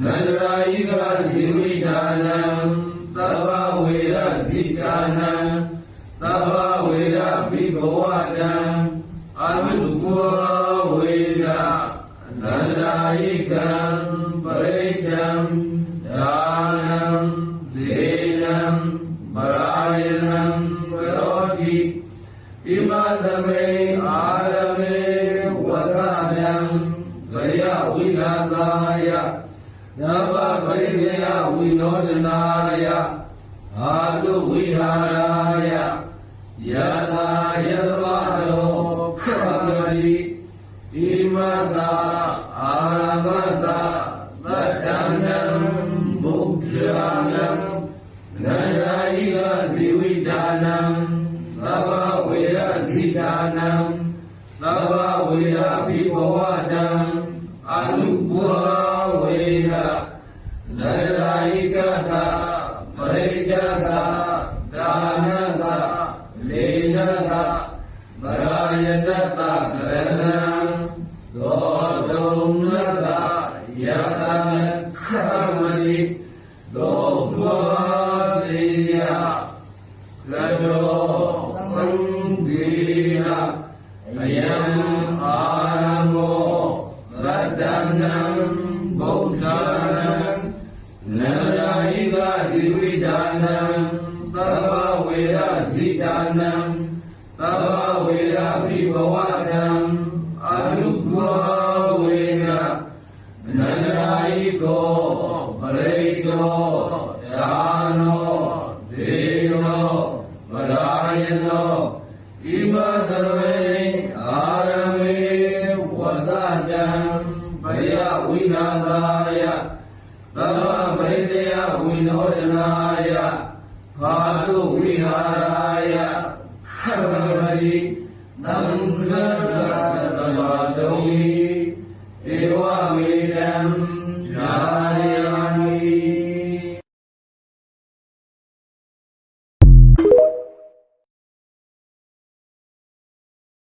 နန္ဒရာယိကဇိဝိဒါန ဝိနောဒနာယအာတုဝိဟာရာယယသာယတဝရောခမတိဣမတာအာရမတာသတ္တနံဘုဒ္ဓာနံနရာယိကဇီဝိဒါနံသဗ္ဗဝေရဇိဒါနံသဗ္ဗဝေရဘိဘဝတံအနုဘောဝေရနရာယိကတာပရိဒကဒါနကလေနကဗရာယတတကရဏံသောတုံနကယတနခမတိသောဘောတိယကတောဘုံဒီနာအယံအာရမောသတ္တနံဗုဒ္ဓာနံနရာယိကဇီဝိဒါနံသဗ္ဗဝေရဇိဒါနံသဗ္ဗဝေရဘိဘဝတံအနုဘောဝေရနရာယိကောပရိတောဒါနောဒေနောဗရာယနောဣမသရဝေအာရမေဝဒတံဘယဝိနာသာယသဗ္ဗပရိတယဝိနောဒနာယဘာတုဝိဟာရာယခမတိသံဃာတဗ္ဗတုံဧဝမေ